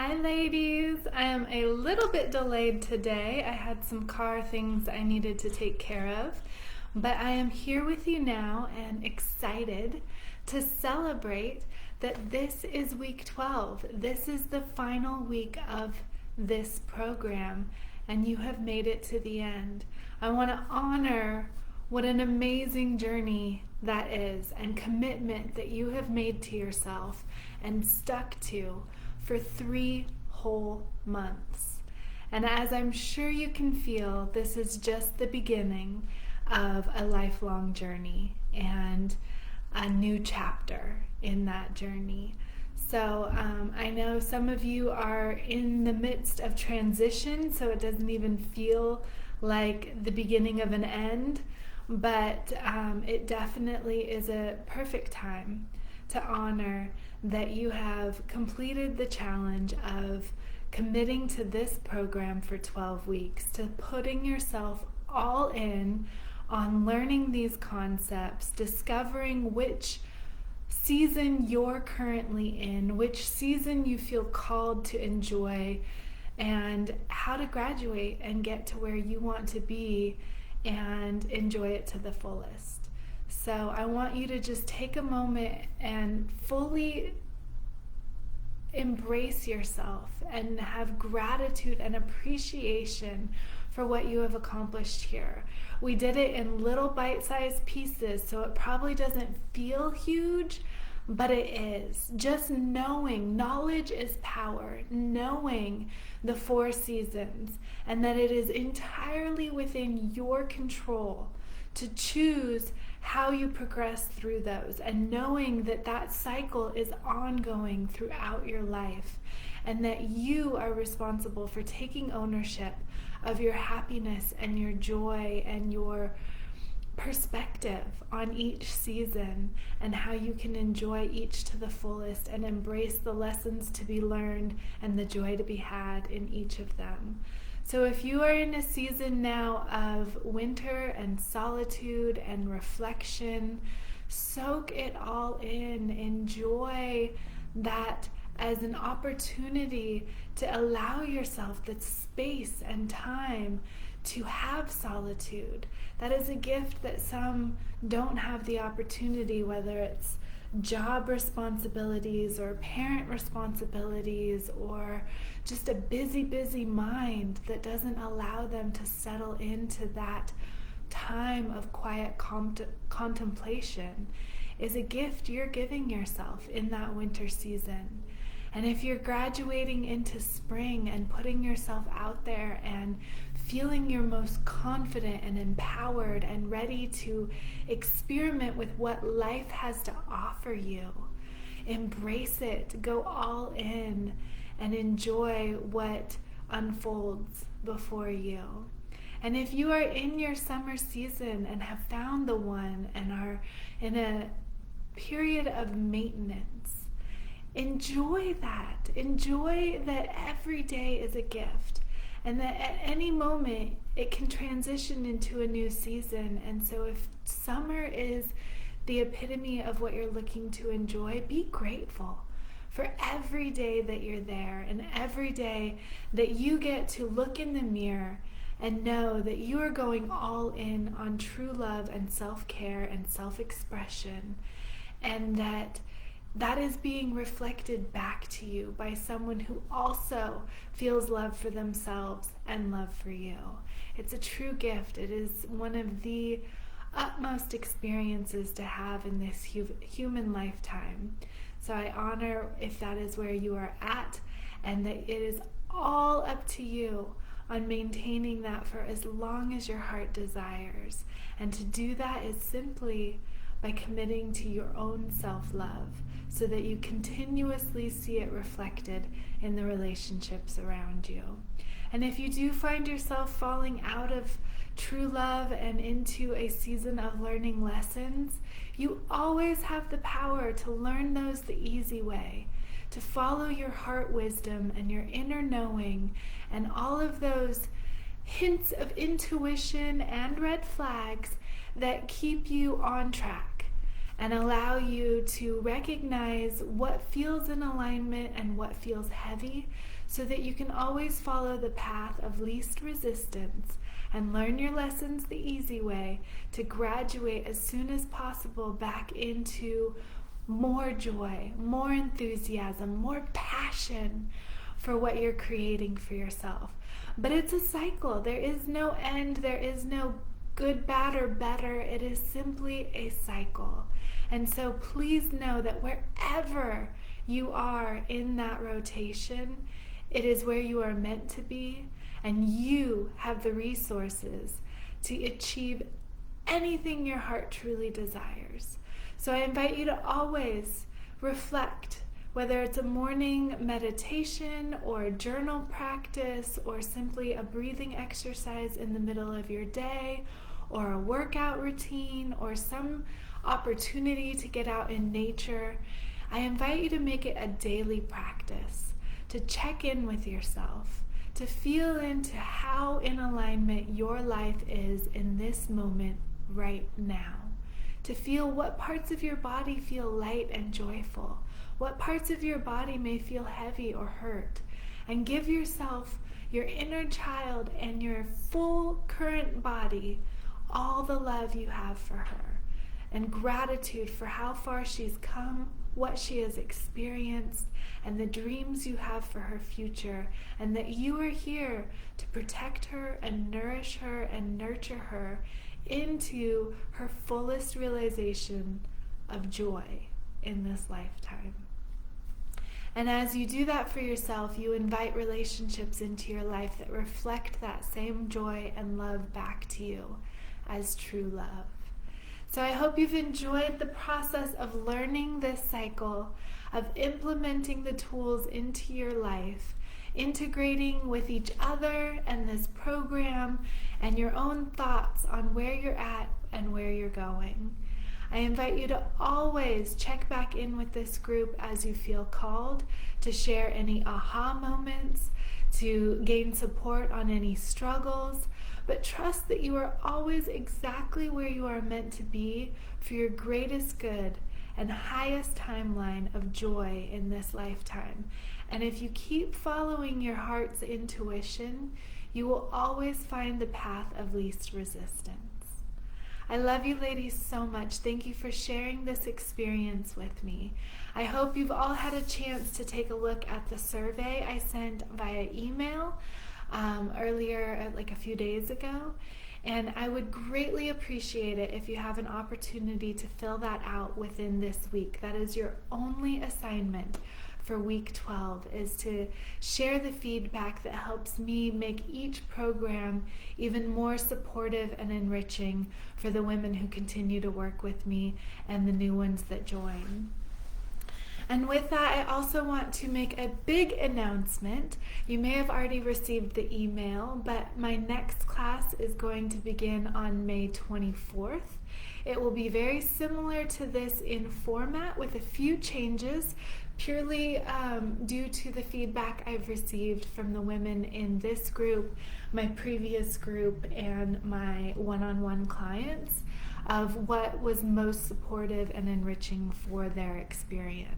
Hi ladies, I am a little bit delayed today. I had some car things I needed to take care of, but I am here with you now and excited to celebrate that this is week 12. This is the final week of this program and you have made it to the end. I want to honor what an amazing journey that is and commitment that you have made to yourself and stuck to for 3 whole months. And as I'm sure you can feel, this is just the beginning of a lifelong journey and a new chapter in that journey. So I know some of you are in the midst of transition, so it doesn't even feel like the beginning of an end, but it definitely is a perfect time to honor that you have completed the challenge of committing to this program for 12 weeks, to putting yourself all in on learning these concepts, discovering which season you're currently in, which season you feel called to enjoy, and how to graduate and get to where you want to be and enjoy it to the fullest. So I want you to just take a moment and fully embrace yourself and have gratitude and appreciation for what you have accomplished here. We did it in little bite-sized pieces, so it probably doesn't feel huge, but it is. Just knowing, knowledge is power, knowing the 4 seasons, and that it is entirely within your control to choose how you progress through those, and knowing that that cycle is ongoing throughout your life, and that you are responsible for taking ownership of your happiness and your joy and your perspective on each season, and how you can enjoy each to the fullest and embrace the lessons to be learned and the joy to be had in each of them. So if you are in a season now of winter and solitude and reflection, soak it all in. Enjoy that as an opportunity to allow yourself the space and time to have solitude. That is a gift that some don't have the opportunity, whether it's job responsibilities or parent responsibilities or just a busy mind that doesn't allow them to settle into that time of quiet contemplation, is a gift you're giving yourself in that winter season. And if you're graduating into spring and putting yourself out there and feeling your most confident and empowered and ready to experiment with what life has to offer you, embrace it, go all in, and enjoy what unfolds before you. And if you are in your summer season and have found the one and are in a period of maintenance, enjoy that. Enjoy that every day is a gift, and that at any moment it can transition into a new season. And so if summer is the epitome of what you're looking to enjoy, be grateful for every day that you're there and every day that you get to look in the mirror and know that you are going all in on true love and self-care and self-expression, and that is being reflected back to you by someone who also feels love for themselves and love for you. It's a true gift. It is one of the utmost experiences to have in this human lifetime. So I honor if that is where you are at, and that it is all up to you on maintaining that for as long as your heart desires. And to do that is simply by committing to your own self-love, so that you continuously see it reflected in the relationships around you. And if you do find yourself falling out of true love and into a season of learning lessons, you always have the power to learn those the easy way, to follow your heart wisdom and your inner knowing and all of those hints of intuition and red flags that keep you on track. and allow you to recognize what feels in alignment and what feels heavy, so that you can always follow the path of least resistance and learn your lessons the easy way to graduate as soon as possible back into more joy, more enthusiasm, more passion for what you're creating for yourself. But it's a cycle. There is no end. There is no good, bad, or better. It is simply a cycle. And so please know that wherever you are in that rotation, it is where you are meant to be, and you have the resources to achieve anything your heart truly desires. So I invite you to always reflect, whether it's a morning meditation or a journal practice or simply a breathing exercise in the middle of your day or a workout routine or some opportunity to get out in nature. I invite you to make it a daily practice, to check in with yourself, to feel into how in alignment your life is in this moment right now, to feel what parts of your body feel light and joyful, what parts of your body may feel heavy or hurt, and give yourself, your inner child, and your full current body all the love you have for her, and gratitude for how far she's come, what she has experienced, and the dreams you have for her future, and that you are here to protect her and nourish her and nurture her into her fullest realization of joy in this lifetime. And as you do that for yourself, you invite relationships into your life that reflect that same joy and love back to you as true love. So I hope you've enjoyed the process of learning this cycle, of implementing the tools into your life, integrating with each other and this program and your own thoughts on where you're at and where you're going. I invite you to always check back in with this group as you feel called, to share any aha moments, to gain support on any struggles, but trust that you are always exactly where you are meant to be for your greatest good and highest timeline of joy in this lifetime. And if you keep following your heart's intuition, you will always find the path of least resistance. I love you ladies so much. Thank you for sharing this experience with me. I hope you've all had a chance to take a look at the survey I sent via email earlier, like a few days ago. And I would greatly appreciate it if you have an opportunity to fill that out within this week. That is your only assignment for week 12, is to share the feedback that helps me make each program even more supportive and enriching for the women who continue to work with me and the new ones that join. And with that, I also want to make a big announcement. You may have already received the email, but my next class is going to begin on May 24th. It will be very similar to this in format with a few changes, purely due to the feedback I've received from the women in this group, my previous group, and my one-on-one clients of what was most supportive and enriching for their experience.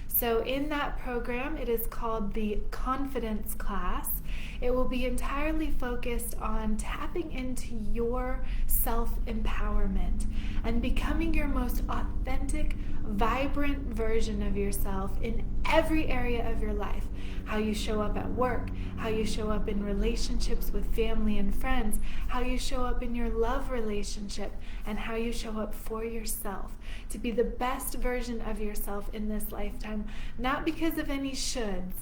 So in that program, it is called the Confidence Class. It will be entirely focused on tapping into your self-empowerment and becoming your most authentic, vibrant version of yourself in every area of your life. How you show up at work, how you show up in relationships with family and friends, how you show up in your love relationship, and how you show up for yourself to be the best version of yourself in this lifetime, not because of any shoulds,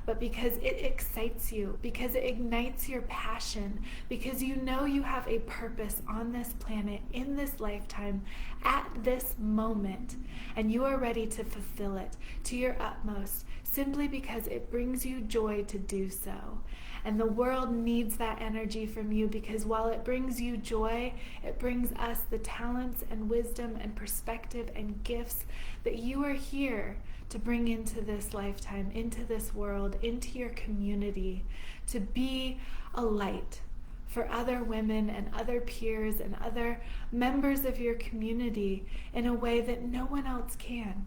but because it excites you, because it ignites your passion, because you know you have a purpose on this planet, in this lifetime, at this moment, and you are ready to fulfill it to your utmost, simply because it brings you joy to do so. And the world needs that energy from you, because while it brings you joy, it brings us the talents and wisdom and perspective and gifts that you are here to bring into this lifetime, into this world, into your community, to be a light for other women and other peers and other members of your community in a way that no one else can.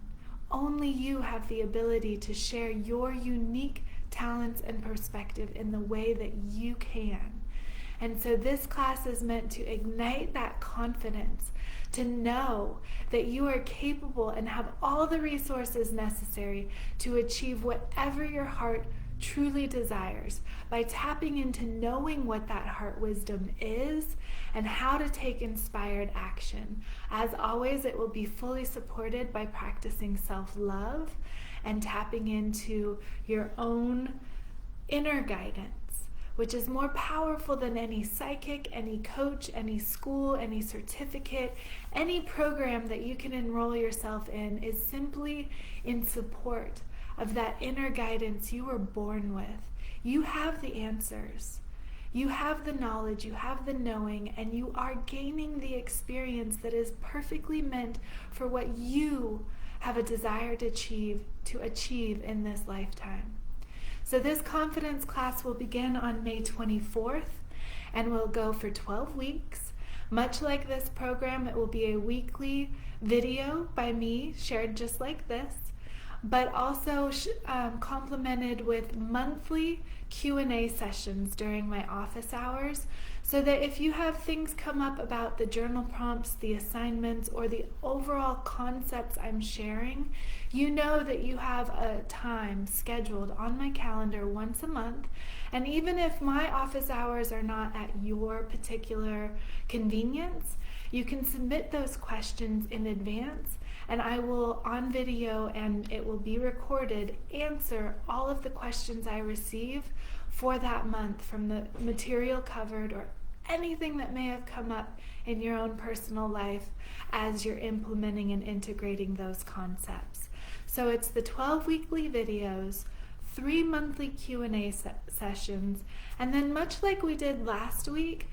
Only you have the ability to share your unique talents and perspective in the way that you can. And so this class is meant to ignite that confidence, to know that you are capable and have all the resources necessary to achieve whatever your heart truly desires, by tapping into knowing what that heart wisdom is and how to take inspired action. As always, it will be fully supported by practicing self-love and tapping into your own inner guidance, which is more powerful than any psychic, any coach, any school, any certificate, any program that you can enroll yourself in. Is simply in support of that inner guidance you were born with. You have the answers. You have the knowledge, you have the knowing, and you are gaining the experience that is perfectly meant for what you have a desire to achieve in this lifetime. So this confidence class will begin on May 24th and will go for 12 weeks. Much like this program, it will be a weekly video by me shared just like this, but also complemented with monthly Q&A sessions during my office hours, so that if you have things come up about the journal prompts, the assignments, or the overall concepts I'm sharing, you know that you have a time scheduled on my calendar once a month. And even if my office hours are not at your particular convenience, you can submit those questions in advance, and I will, on video, and it will be recorded, answer all of the questions I receive for that month from the material covered or anything that may have come up in your own personal life as you're implementing and integrating those concepts. So it's the 12 weekly videos, 3 monthly Q&A sessions, and then much like we did last week,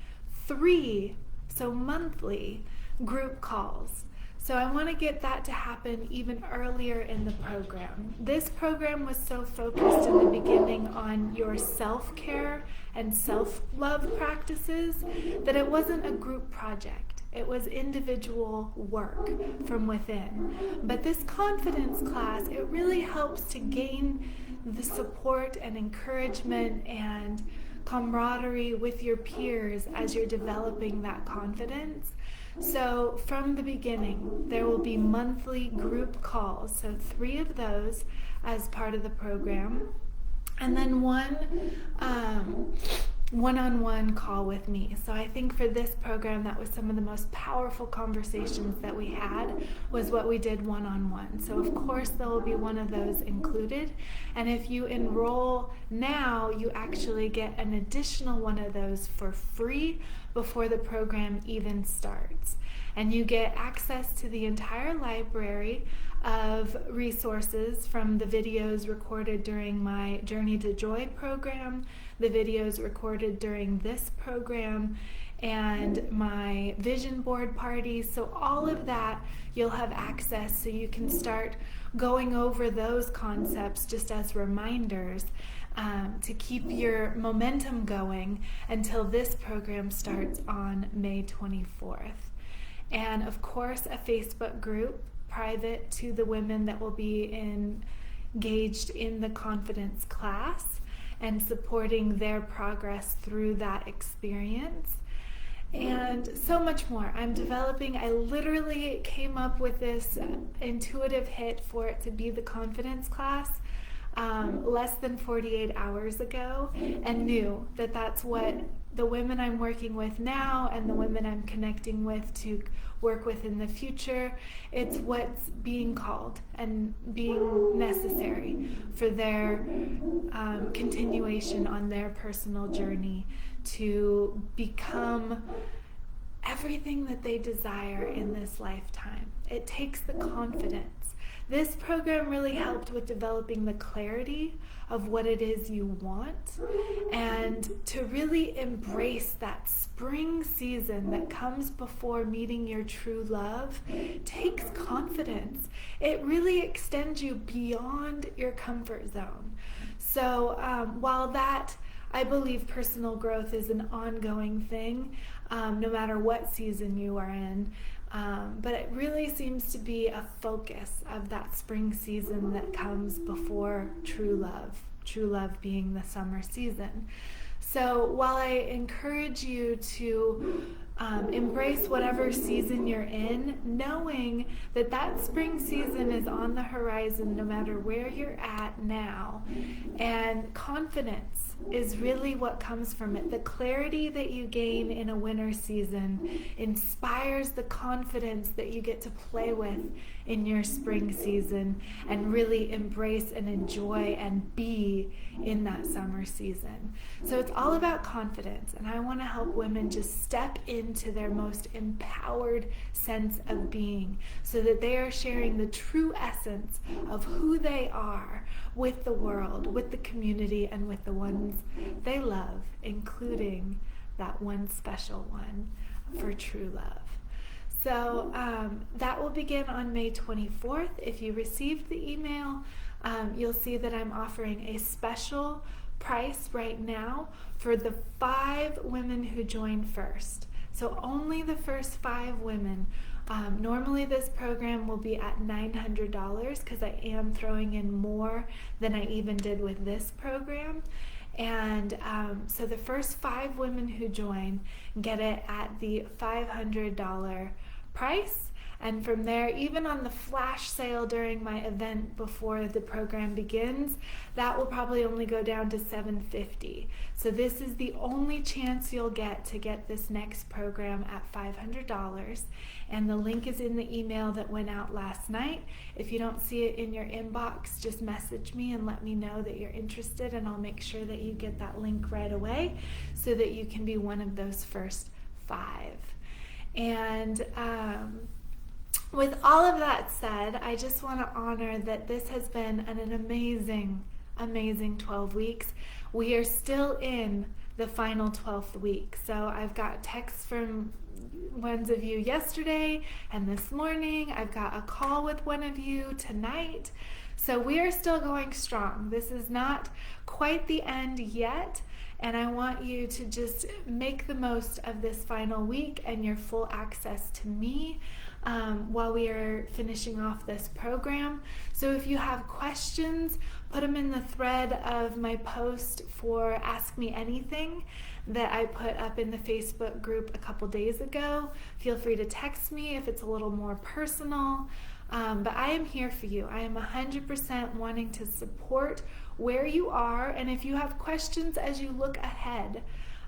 3 monthly group calls. So I want to get that to happen even earlier in the program. This program was so focused in the beginning on your self-care and self-love practices that it wasn't a group project. It was individual work from within. But this confidence class, it really helps to gain the support and encouragement and camaraderie with your peers as you're developing that confidence. So from the beginning, there will be monthly group calls, so 3 of those as part of the program, and then one one-on-one call with me. So I think for this program, that was some of the most powerful conversations that we had, was what we did one-on-one. So of course there will be one of those included, and if you enroll now, you actually get an additional one of those for free before the program even starts. And you get access to the entire library of resources, from the videos recorded during my Journey to Joy program, the videos recorded during this program, and my vision board parties. So all of that you'll have access, so you can start going over those concepts just as reminders to keep your momentum going until this program starts on May 24th. And of course, a Facebook group private to the women that will be engaged in the confidence class and supporting their progress through that experience. And so much more I'm developing. I literally came up with this intuitive hit for it to be the confidence class less than 48 hours ago, and knew that that's what the women I'm working with now and the women I'm connecting with to work with in the future, it's what's being called and being necessary for their continuation on their personal journey to become everything that they desire in this lifetime. It takes the confidence. This program really helped with developing the clarity of what it is you want, and to really embrace that spring season that comes before meeting your true love takes confidence. It really extends you beyond your comfort zone. So while that I believe personal growth is an ongoing thing, no matter what season you are in. But it really seems to be a focus of that spring season that comes before true love being the summer season. So while I encourage you to embrace whatever season you're in, knowing that that spring season is on the horizon no matter where you're at now, and confidence is really what comes from it. The clarity that you gain in a winter season inspires the confidence that you get to play with in your spring season and really embrace and enjoy and be in that summer season. So it's all about confidence, and I want to help women just step into their most empowered sense of being so that they are sharing the true essence of who they are with the world, with the community, and with the ones they love, including that one special one for true love. So that will begin on May 24th. If you received the email, you'll see that I'm offering a special price right now for the 5 women who join first. So only the first 5 women. Normally this program will be at $900 because I am throwing in more than I even did with this program. And so the first 5 women who join get it at the $500 price. And from there, even on the flash sale during my event before the program begins, that will probably only go down to $750. So this is the only chance you'll get to get this next program at $500. And the link is in the email that went out last night. If you don't see it in your inbox, just message me and let me know that you're interested, and I'll make sure that you get that link right away so that you can be one of those first 5. And with all of that said, I just want to honor that this has been an amazing, amazing 12 weeks. We are still in the final 12th week. So I've got texts from ones of you yesterday and this morning. I've got a call with one of you tonight. So we are still going strong. This is not quite the end yet. And I want you to just make the most of this final week and your full access to me while we are finishing off this program. So if you have questions, put them in the thread of my post for Ask Me Anything that I put up in the Facebook group a couple days ago. Feel free to text me if it's a little more personal. But I am here for you. I am 100% wanting to support where you are, and if you have questions as you look ahead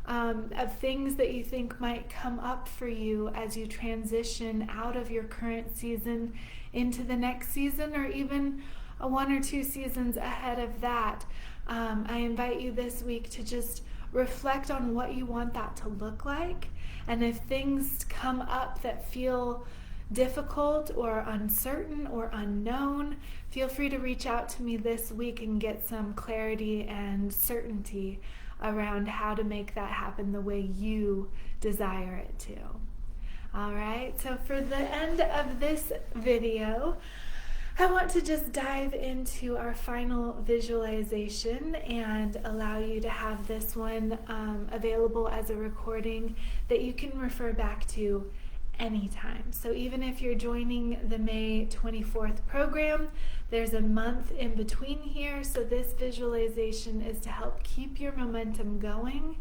of things that you think might come up for you as you transition out of your current season into the next season, or even 1 or 2 seasons ahead of that, I invite you this week to just reflect on what you want that to look like. And if things come up that feel difficult or uncertain or unknown, feel free to reach out to me this week and get some clarity and certainty around how to make that happen the way you desire it to. All right, so for the end of this video, I want to just dive into our final visualization and allow you to have this one available as a recording that you can refer back to anytime. So even if you're joining the May 24th program, there's a month in between here, so this visualization is to help keep your momentum going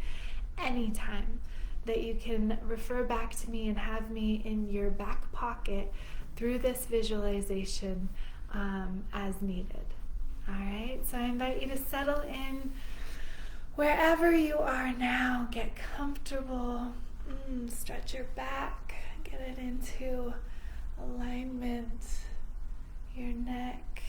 anytime, that you can refer back to me and have me in your back pocket through this visualization as needed. All right, so I invite you to settle in wherever you are now. Get comfortable, stretch your back, get it into alignment, your neck.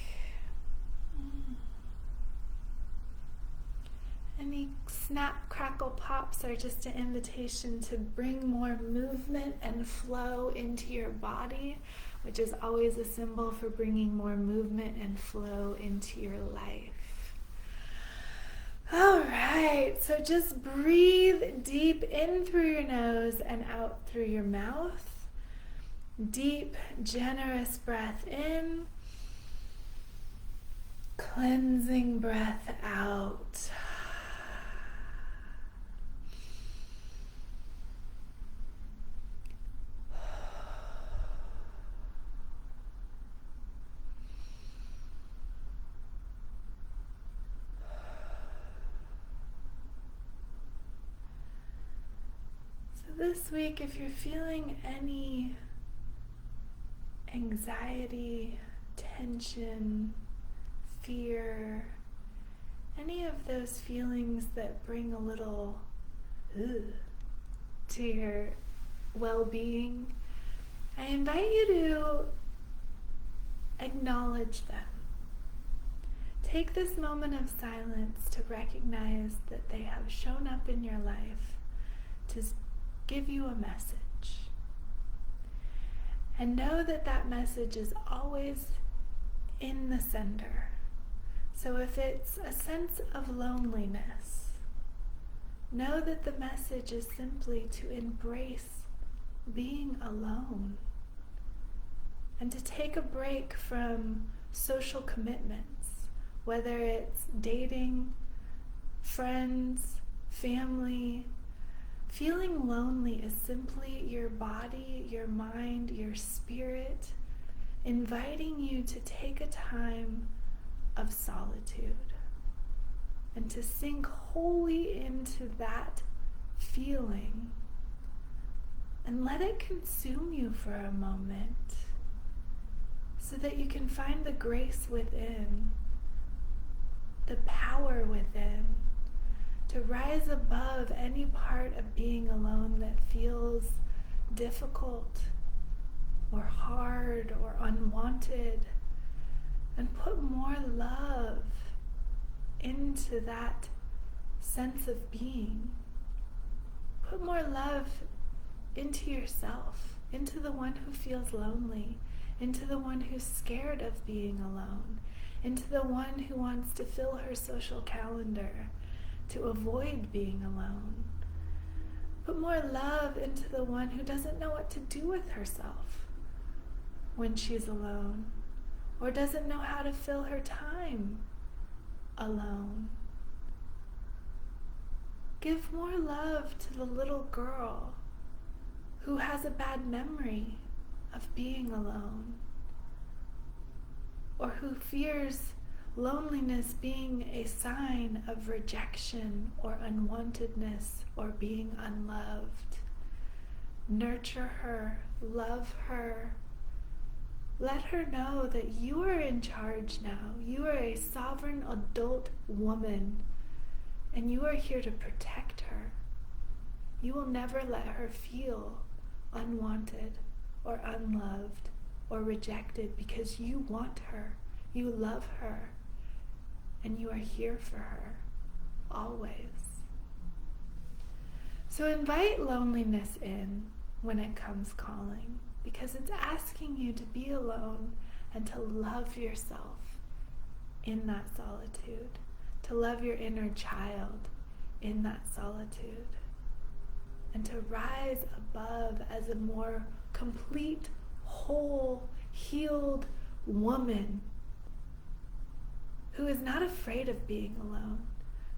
Any snap, crackle, pops are just an invitation to bring more movement and flow into your body, which is always a symbol for bringing more movement and flow into your life. All right, so just breathe deep in through your nose and out through your mouth. Deep, generous breath in. Cleansing breath out. This week, if you're feeling any anxiety, tension, fear, any of those feelings that bring a little to your well-being, I invite you to acknowledge them. Take this moment of silence to recognize that they have shown up in your life to give you a message. And know that that message is always in the sender. So if it's a sense of loneliness, know that the message is simply to embrace being alone and to take a break from social commitments, whether it's dating, friends, family. Feeling lonely is simply your body, your mind, your spirit inviting you to take a time of solitude and to sink wholly into that feeling and let it consume you for a moment so that you can find the grace within, the power within, to rise above any part of being alone that feels difficult or hard or unwanted, and put more love into that sense of being. Put more love into yourself, into the one who feels lonely, into the one who's scared of being alone, into the one who wants to fill her social calendar to avoid being alone. Put more love into the one who doesn't know what to do with herself when she's alone, or doesn't know how to fill her time alone. Give more love to the little girl who has a bad memory of being alone, or who fears loneliness being a sign of rejection or unwantedness or being unloved. Nurture her, love her. Let her know that you are in charge now. You are a sovereign adult woman, and you are here to protect her. You will never let her feel unwanted or unloved or rejected because you want her, you love her, and you are here for her, always. So invite loneliness in when it comes calling, because it's asking you to be alone and to love yourself in that solitude, to love your inner child in that solitude, and to rise above as a more complete, whole, healed woman who is not afraid of being alone,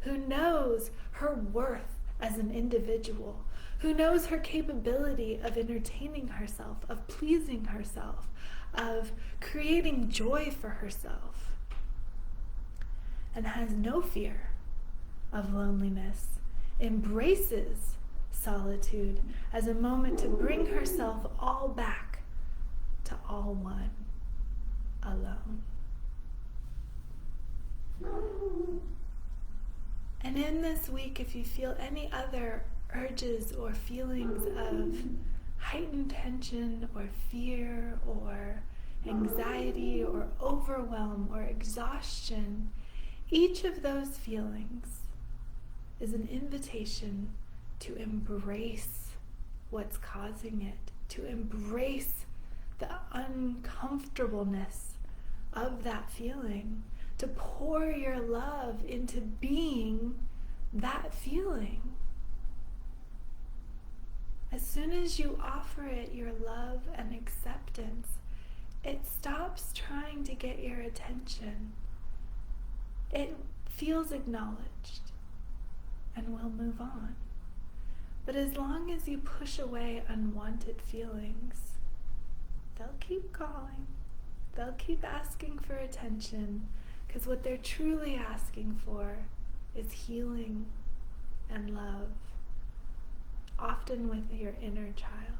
who knows her worth as an individual, who knows her capability of entertaining herself, of pleasing herself, of creating joy for herself, and has no fear of loneliness, embraces solitude as a moment to bring herself all back to all one, alone. And in this week, if you feel any other urges or feelings of heightened tension or fear or anxiety or overwhelm or exhaustion, each of those feelings is an invitation to embrace what's causing it, to embrace the uncomfortableness of that feeling, to pour your love into being that feeling. As soon as you offer it your love and acceptance, it stops trying to get your attention. It feels acknowledged and will move on. But as long as you push away unwanted feelings, they'll keep calling. They'll keep asking for attention, because what they're truly asking for is healing and love. often with your inner child.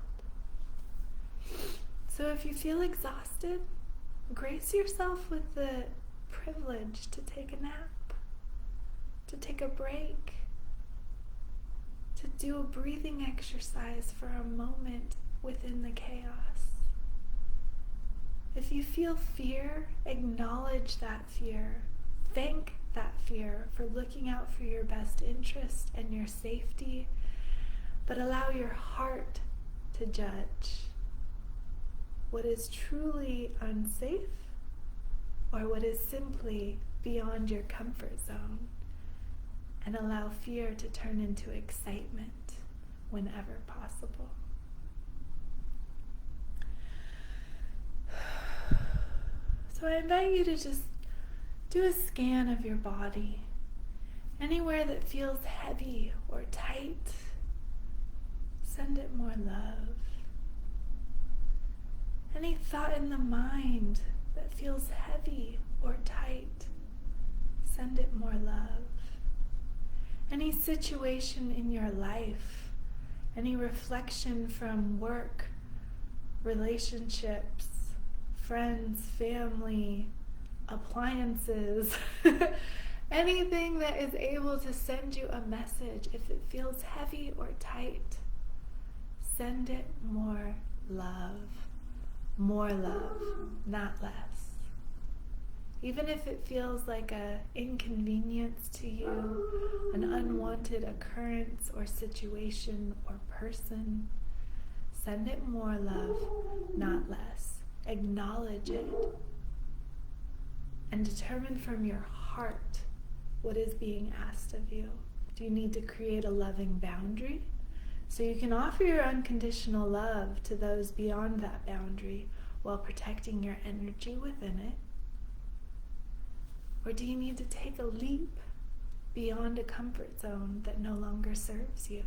So if you feel exhausted, grace yourself with the privilege to take a nap, to take a break, to do a breathing exercise for a moment within the chaos. If you feel fear, acknowledge that fear. Thank that fear for looking out for your best interest and your safety, but allow your heart to judge what is truly unsafe or what is simply beyond your comfort zone, and allow fear to turn into excitement whenever possible. So I invite you to just do a scan of your body. Anywhere that feels heavy or tight, send it more love. Any thought in the mind that feels heavy or tight, send it more love. Any situation in your life, any reflection from work, relationships, friends, family, appliances, anything that is able to send you a message, if it feels heavy or tight, send it more love. More love, not less. Even if it feels like an inconvenience to you, an unwanted occurrence or situation or person, send it more love, not less. Acknowledge it and determine from your heart what is being asked of you. Do you need to create a loving boundary so you can offer your unconditional love to those beyond that boundary while protecting your energy within it? Or do you need to take a leap beyond a comfort zone that no longer serves you?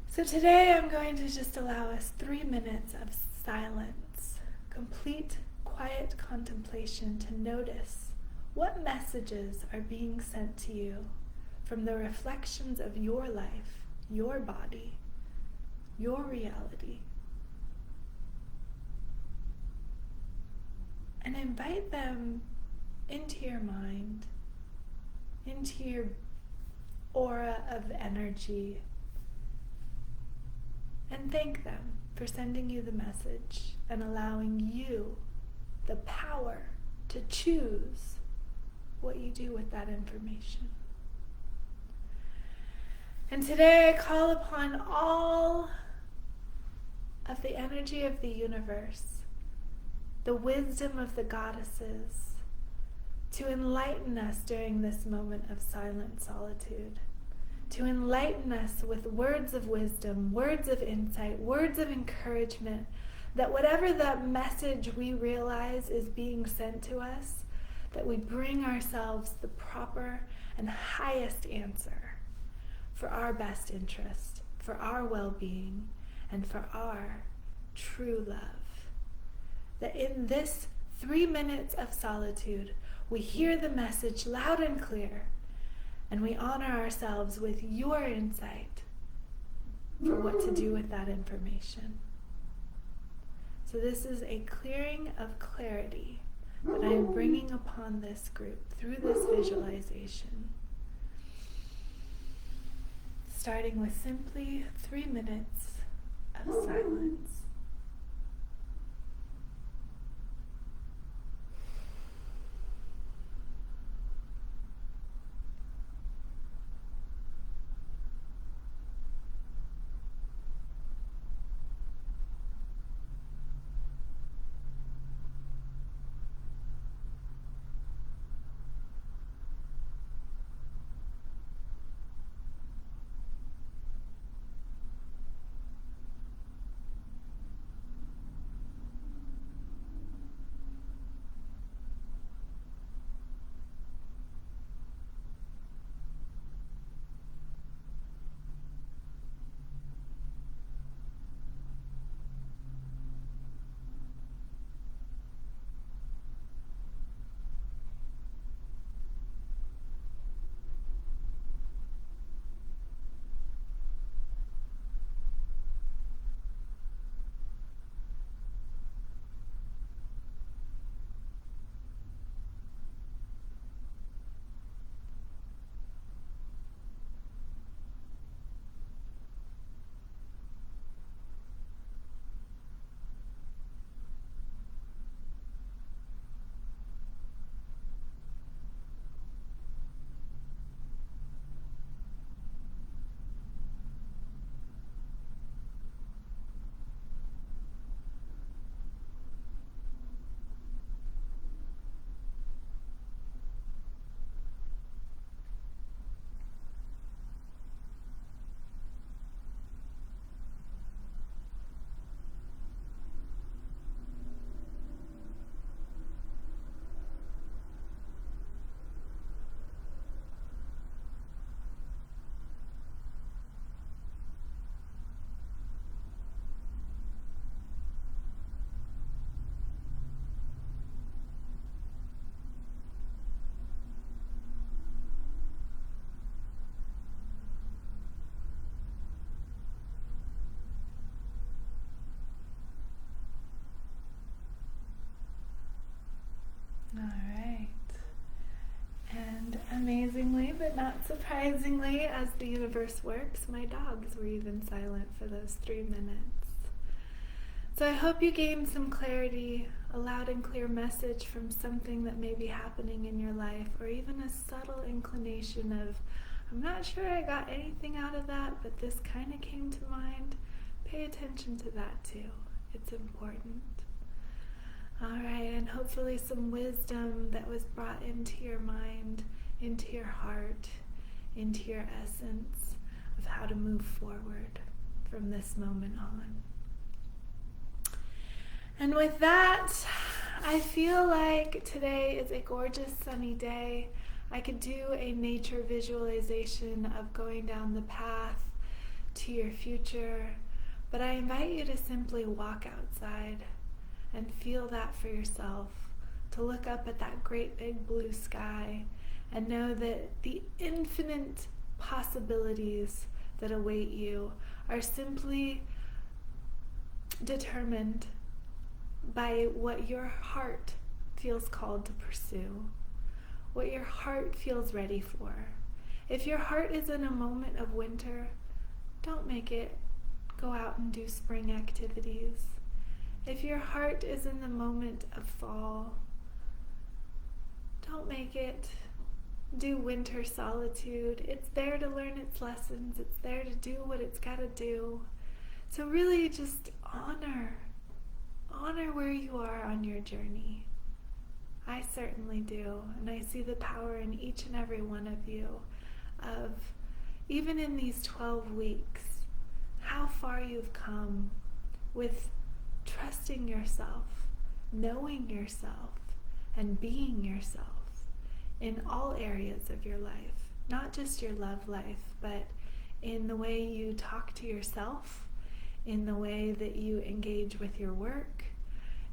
So today I'm going to just allow us 3 minutes of silence, complete quiet contemplation to notice what messages are being sent to you from the reflections of your life, your body, your reality. And invite them into your mind, into your aura of energy, and thank them for sending you the message and allowing you the power to choose what you do with that information. And today I call upon all of the energy of the universe, the wisdom of the goddesses, to enlighten us during this moment of silent solitude, to enlighten us with words of wisdom, words of insight, words of encouragement, that whatever that message we realize is being sent to us, that we bring ourselves the proper and highest answer for our best interest, for our well-being, and for our true love. That in this 3 minutes of solitude, we hear the message loud and clear, and we honor ourselves with your insight for what to do with that information. So this is a clearing of clarity that I am bringing upon this group through this visualization, starting with simply 3 minutes of silence. Amazingly, but not surprisingly, as the universe works, my dogs were even silent for those 3 minutes. So I hope you gained some clarity, a loud and clear message from something that may be happening in your life, or even a subtle inclination of, I'm not sure I got anything out of that, but this kind of came to mind. Pay attention to that too. It's important. All right, and hopefully some wisdom that was brought into your mind, into your heart, into your essence of how to move forward from this moment on. And with that, I feel like today is a gorgeous sunny day. I could do a nature visualization of going down the path to your future, but I invite you to simply walk outside and feel that for yourself, to look up at that great big blue sky and know that the infinite possibilities that await you are simply determined by what your heart feels called to pursue, what your heart feels ready for. If your heart is in a moment of winter, don't make it go out and do spring activities. If your heart is in the moment of fall, don't make it do winter solitude. It's there to learn its lessons. It's there to do what it's got to do. So really just honor where you are on your journey. I certainly do, and I see the power in each and every one of you of, even in these 12 weeks, how far you've come with trusting yourself, knowing yourself, and being yourself in all areas of your life, not just your love life, but in the way you talk to yourself, in the way that you engage with your work.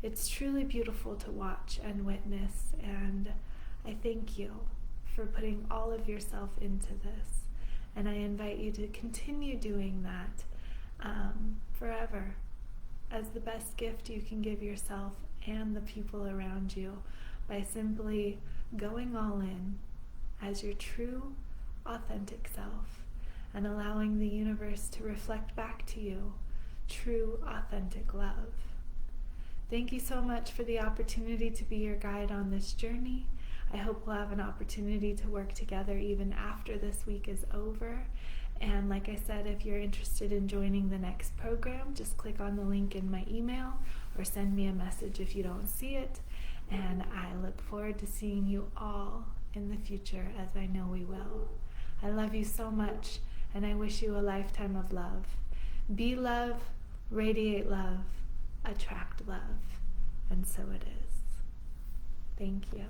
It's truly beautiful to watch and witness, and I thank you for putting all of yourself into this, and I invite you to continue doing that forever as the best gift you can give yourself and the people around you, by simply going all in as your true, authentic self and allowing the universe to reflect back to you true, authentic love. Thank you so much for the opportunity to be your guide on this journey. I hope we'll have an opportunity to work together even after this week is over. And like I said, if you're interested in joining the next program, just click on the link in my email or send me a message if you don't see it. And I look forward to seeing you all in the future, as I know we will. I love you so much, and I wish you a lifetime of love. Be love, radiate love, attract love, and so it is. Thank you.